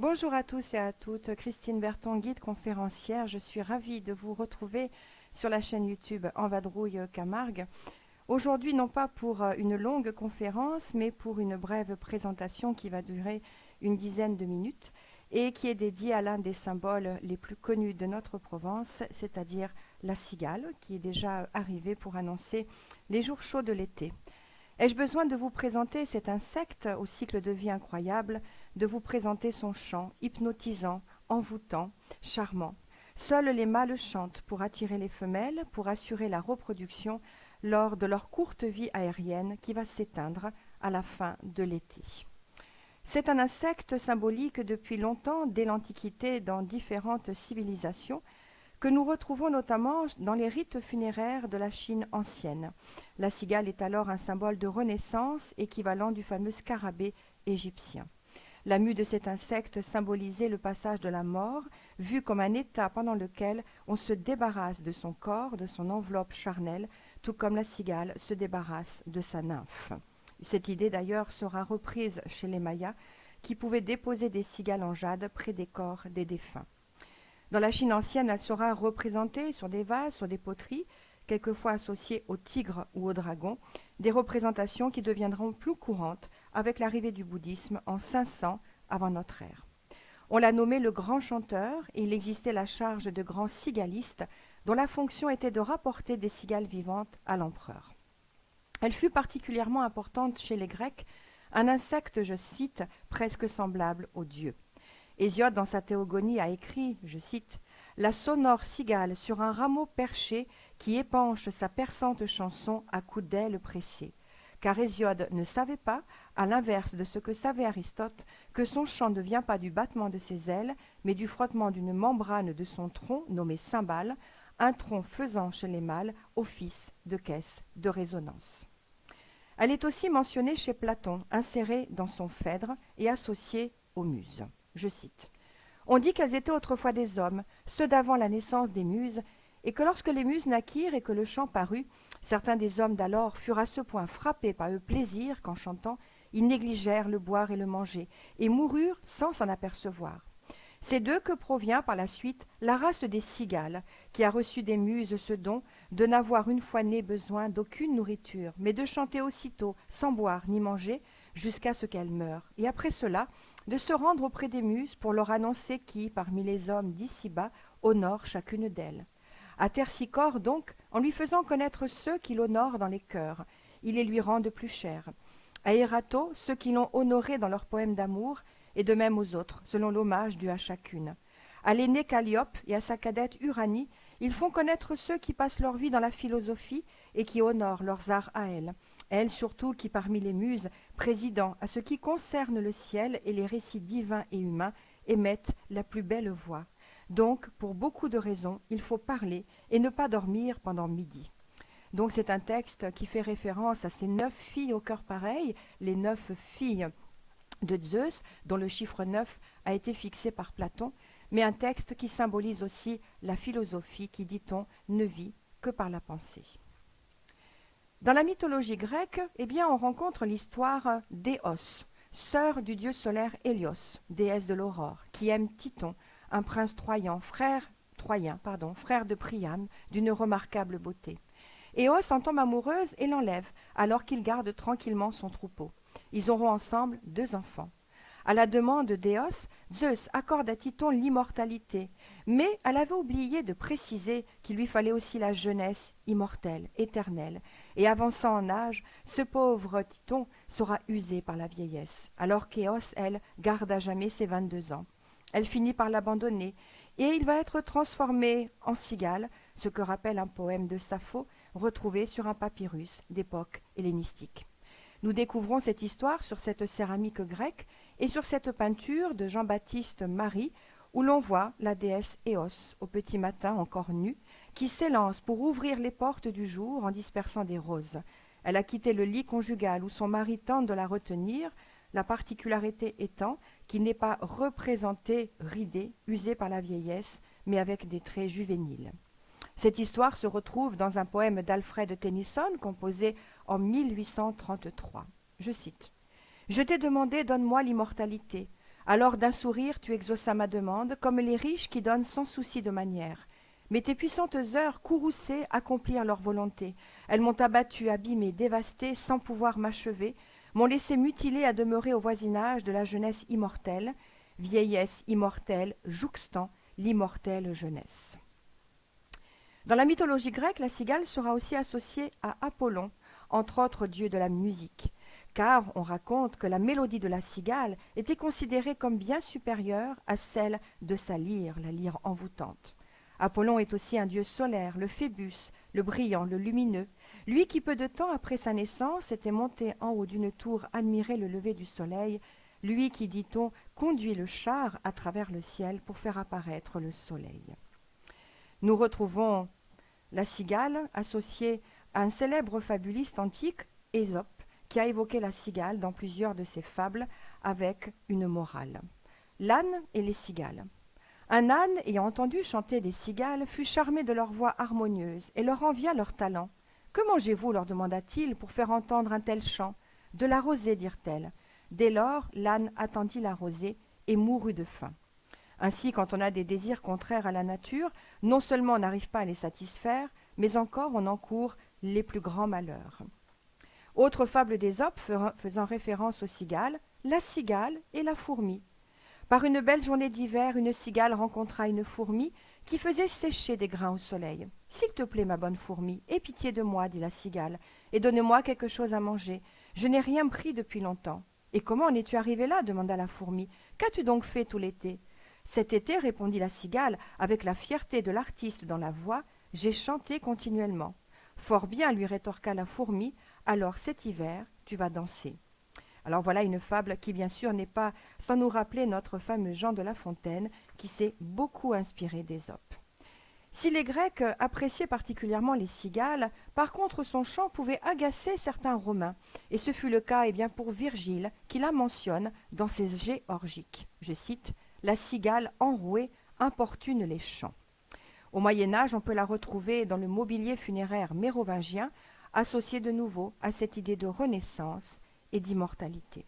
Bonjour à tous et à toutes, Christine Berton, guide conférencière. Je suis ravie de vous retrouver sur la chaîne YouTube En Vadrouille Camargue. Aujourd'hui, non pas pour une longue conférence, mais pour une brève présentation qui va durer une dizaine de minutes et qui est dédiée à l'un des symboles les plus connus de notre Provence, c'est-à-dire la cigale, qui est déjà arrivée pour annoncer les jours chauds de l'été. Ai-je besoin de vous présenter cet insecte au cycle de vie incroyable, de vous présenter son chant, hypnotisant, envoûtant, charmant? Seuls les mâles chantent pour attirer les femelles, pour assurer la reproduction lors de leur courte vie aérienne qui va s'éteindre à la fin de l'été. C'est un insecte symbolique depuis longtemps, dès l'Antiquité, dans différentes civilisations, que nous retrouvons notamment dans les rites funéraires de la Chine ancienne. La cigale est alors un symbole de renaissance, équivalent du fameux scarabée égyptien. La mue de cet insecte symbolisait le passage de la mort, vu comme un état pendant lequel on se débarrasse de son corps, de son enveloppe charnelle, tout comme la cigale se débarrasse de sa nymphe. Cette idée d'ailleurs sera reprise chez les Mayas, qui pouvaient déposer des cigales en jade près des corps des défunts. Dans la Chine ancienne, elle sera représentée sur des vases, sur des poteries, quelquefois associées au tigre ou au dragon, des représentations qui deviendront plus courantes avec l'arrivée du bouddhisme en 500 avant notre ère. On l'a nommé le grand chanteur et il existait la charge de grand cigaliste dont la fonction était de rapporter des cigales vivantes à l'empereur. Elle fut particulièrement importante chez les Grecs, un insecte, je cite, presque semblable aux dieux. Hésiode, dans sa Théogonie, a écrit, je cite, « La sonore cigale sur un rameau perché qui épanche sa perçante chanson à coups d'ailes pressées. » Car Hésiode ne savait pas, à l'inverse de ce que savait Aristote, que son chant ne vient pas du battement de ses ailes, mais du frottement d'une membrane de son tronc, nommé cymbale, un tronc faisant chez les mâles office de caisse de résonance. Elle est aussi mentionnée chez Platon, insérée dans son phèdre et associée aux muses. Je cite. On dit qu'elles étaient autrefois des hommes, ceux d'avant la naissance des muses, et que lorsque les muses naquirent et que le chant parut, certains des hommes d'alors furent à ce point frappés par le plaisir qu'en chantant, ils négligèrent le boire et le manger, et moururent sans s'en apercevoir. C'est d'eux que provient par la suite la race des cigales, qui a reçu des muses ce don de n'avoir une fois né besoin d'aucune nourriture, mais de chanter aussitôt, sans boire ni manger, jusqu'à ce qu'elles meurent, et après cela, de se rendre auprès des muses pour leur annoncer qui, parmi les hommes d'ici-bas, honore chacune d'elles. À Terpsichore, donc, en lui faisant connaître ceux qui l'honorent dans les cœurs, ils les lui rendent plus chers. À Erato, ceux qui l'ont honoré dans leurs poèmes d'amour, et de même aux autres, selon l'hommage dû à chacune. À l'aînée Calliope et à sa cadette Uranie, ils font connaître ceux qui passent leur vie dans la philosophie et qui honorent leurs arts à elles surtout qui parmi les muses, présidant à ce qui concerne le ciel et les récits divins et humains, émettent la plus belle voix. Donc, pour beaucoup de raisons, il faut parler et ne pas dormir pendant midi. Donc c'est un texte qui fait référence à ces 9 filles au cœur pareil, les 9 filles de Zeus, dont le chiffre 9 a été fixé par Platon, mais un texte qui symbolise aussi la philosophie qui, dit-on, ne vit que par la pensée. Dans la mythologie grecque, on rencontre l'histoire d'Éos, sœur du dieu solaire Hélios, déesse de l'aurore, qui aime Titon, un prince troyen, frère de Priam, d'une remarquable beauté. Éos en tombe amoureuse et l'enlève, alors qu'il garde tranquillement son troupeau. Ils auront ensemble 2 enfants. À la demande d'Éos, Zeus accorde à Titon l'immortalité, mais elle avait oublié de préciser qu'il lui fallait aussi la jeunesse immortelle, éternelle, et avançant en âge, ce pauvre Titon sera usé par la vieillesse, alors qu'Éos, elle, garde à jamais ses 22 ans. Elle finit par l'abandonner, et il va être transformé en cigale, ce que rappelle un poème de Sappho, retrouvé sur un papyrus d'époque hellénistique. Nous découvrons cette histoire sur cette céramique grecque et sur cette peinture de Jean-Baptiste Marie où l'on voit la déesse Éos, au petit matin encore nue, qui s'élance pour ouvrir les portes du jour en dispersant des roses. Elle a quitté le lit conjugal où son mari tente de la retenir, la particularité étant qu'il n'est pas représenté ridé, usé par la vieillesse, mais avec des traits juvéniles. Cette histoire se retrouve dans un poème d'Alfred Tennyson composé en 1833. Je cite. « Je t'ai demandé, donne-moi l'immortalité. Alors d'un sourire tu exauças ma demande, comme les riches qui donnent sans souci de manière. Mais tes puissantes heures courroucées accomplirent leur volonté. Elles m'ont abattu, abîmé, dévasté, sans pouvoir m'achever, m'ont laissé mutilé à demeurer au voisinage de la jeunesse immortelle, vieillesse immortelle jouxtant l'immortelle jeunesse. Dans la mythologie grecque, la cigale sera aussi associée à Apollon, entre autres dieu de la musique, car on raconte que la mélodie de la cigale était considérée comme bien supérieure à celle de sa lyre, la lyre envoûtante. Apollon est aussi un dieu solaire, le Phébus, le brillant, le lumineux, lui qui peu de temps après sa naissance était monté en haut d'une tour admirer le lever du soleil, lui qui, dit-on, conduit le char à travers le ciel pour faire apparaître le soleil. Nous retrouvons la cigale associée à un célèbre fabuliste antique, Ésope, qui a évoqué la cigale dans plusieurs de ses fables avec une morale. L'âne et les cigales. Un âne, ayant entendu chanter des cigales, fut charmé de leur voix harmonieuse et leur envia leur talent. « Que mangez-vous » leur demanda-t-il pour faire entendre un tel chant. « De la rosée » dirent-elles. Dès lors, l'âne attendit la rosée et mourut de faim. Ainsi, quand on a des désirs contraires à la nature, non seulement on n'arrive pas à les satisfaire, mais encore on encourt les plus grands malheurs. Autre fable d'Ésope faisant référence aux cigales, la cigale et la fourmi. Par une belle journée d'hiver, une cigale rencontra une fourmi qui faisait sécher des grains au soleil. « S'il te plaît, ma bonne fourmi, aie pitié de moi, dit la cigale, et donne-moi quelque chose à manger. Je n'ai rien pris depuis longtemps. »« Et comment en es-tu arrivée là » demanda la fourmi. « Qu'as-tu donc fait tout l'été ?»« Cet été, répondit la cigale, avec la fierté de l'artiste dans la voix, j'ai chanté continuellement. »« Fort bien, lui rétorqua la fourmi, alors cet hiver, tu vas danser. » Alors voilà une fable qui, bien sûr, n'est pas sans nous rappeler notre fameux Jean de La Fontaine, qui s'est beaucoup inspiré d'Ésope. Si les Grecs appréciaient particulièrement les cigales, par contre son chant pouvait agacer certains Romains, et ce fut le cas pour Virgile, qui la mentionne dans ses Géorgiques. Je cite « La cigale enrouée importune les champs ». Au Moyen-Âge, on peut la retrouver dans le mobilier funéraire mérovingien, associé de nouveau à cette idée de renaissance et d'immortalité.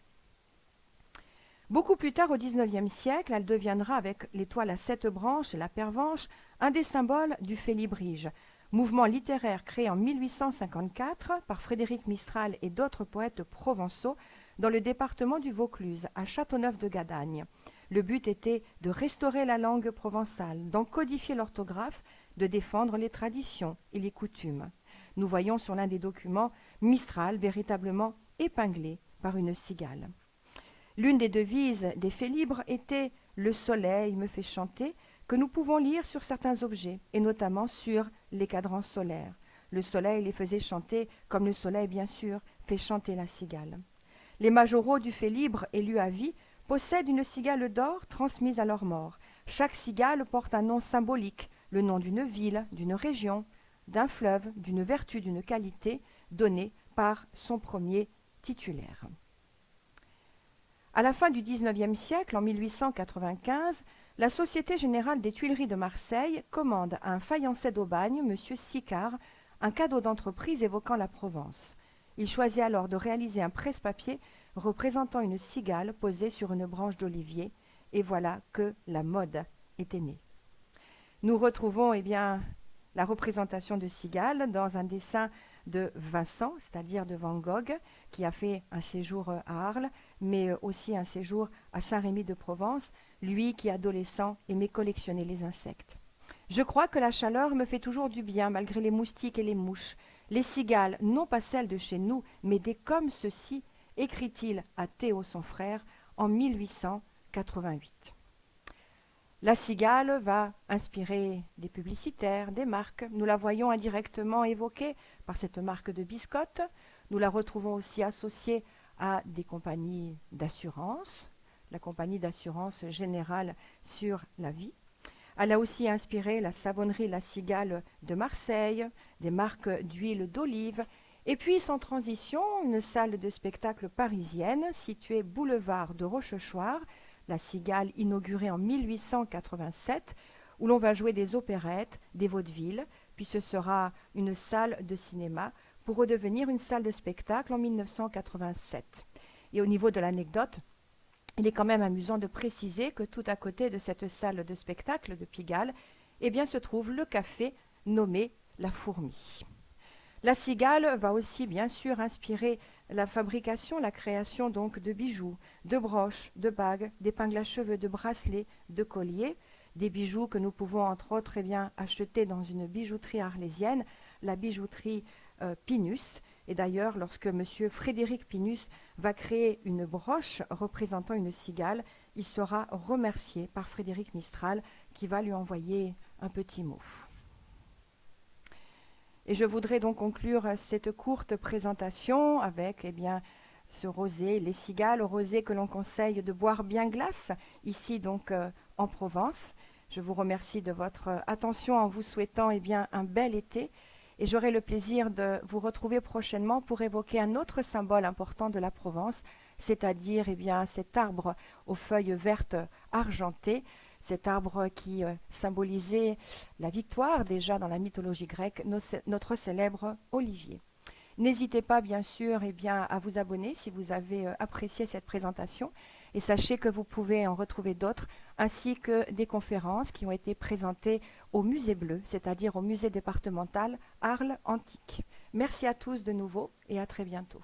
Beaucoup plus tard, au XIXe siècle, elle deviendra, avec l'étoile à 7 branches et la pervenche, un des symboles du félibrige, mouvement littéraire créé en 1854 par Frédéric Mistral et d'autres poètes provençaux dans le département du Vaucluse, à Châteauneuf-de-Gadagne. Le but était de restaurer la langue provençale, d'en codifier l'orthographe, de défendre les traditions et les coutumes. Nous voyons sur l'un des documents Mistral véritablement épinglé par une cigale. L'une des devises des Félibres était « Le soleil me fait chanter », que nous pouvons lire sur certains objets, et notamment sur les cadrans solaires. Le soleil les faisait chanter, comme le soleil, bien sûr, fait chanter la cigale. Les majoraux du Félibre, élus à vie, possèdent une cigale d'or transmise à leur mort. Chaque cigale porte un nom symbolique, le nom d'une ville, d'une région, d'un fleuve, d'une vertu, d'une qualité, donnée par son premier titulaire. À la fin du XIXe siècle, en 1895, la Société générale des Tuileries de Marseille commande à un faïencé d'Aubagne, M. Sicard, un cadeau d'entreprise évoquant la Provence. Il choisit alors de réaliser un presse-papier représentant une cigale posée sur une branche d'olivier, et voilà que la mode était née. Nous retrouvons la représentation de cigale dans un dessin de Vincent, c'est-à-dire de Van Gogh, qui a fait un séjour à Arles, mais aussi un séjour à Saint-Rémy-de-Provence, lui qui, adolescent, aimait collectionner les insectes. Je crois que la chaleur me fait toujours du bien, malgré les moustiques et les mouches. Les cigales, non pas celles de chez nous, mais des comme ceci, écrit-il à Théo, son frère, en 1888. La cigale va inspirer des publicitaires, des marques. Nous la voyons indirectement évoquée par cette marque de biscottes. Nous la retrouvons aussi associée à des compagnies d'assurance, la compagnie d'assurance générale sur la vie. Elle a aussi inspiré la savonnerie La Cigale de Marseille, des marques d'huile d'olive, et puis sans transition, une salle de spectacle parisienne située boulevard de Rochechouart, La Cigale inaugurée en 1887, où l'on va jouer des opérettes, des vaudevilles, puis ce sera une salle de cinéma pour redevenir une salle de spectacle en 1987. Et au niveau de l'anecdote, Il est quand même amusant de préciser que tout à côté de cette salle de spectacle de Pigalle, eh bien, se trouve le café nommé La Fourmi. La cigale va aussi bien sûr inspirer la fabrication, la création donc de bijoux, de broches, de bagues, d'épingles à cheveux, de bracelets, de colliers, des bijoux que nous pouvons entre autres acheter dans une bijouterie arlésienne, la bijouterie Pinus. Et d'ailleurs, lorsque M. Frédéric Pinus va créer une broche représentant une cigale, il sera remercié par Frédéric Mistral qui va lui envoyer un petit mot. Et je voudrais donc conclure cette courte présentation avec ce rosé, les cigales, rosé que l'on conseille de boire bien glace, ici donc en Provence. Je vous remercie de votre attention en vous souhaitant un bel été et j'aurai le plaisir de vous retrouver prochainement pour évoquer un autre symbole important de la Provence, c'est-à-dire cet arbre aux feuilles vertes argentées, cet arbre qui symbolisait la victoire déjà dans la mythologie grecque, notre célèbre olivier. N'hésitez pas bien sûr à vous abonner si vous avez apprécié cette présentation et sachez que vous pouvez en retrouver d'autres ainsi que des conférences qui ont été présentées au Musée Bleu, c'est-à-dire au musée départemental Arles Antique. Merci à tous de nouveau et à très bientôt.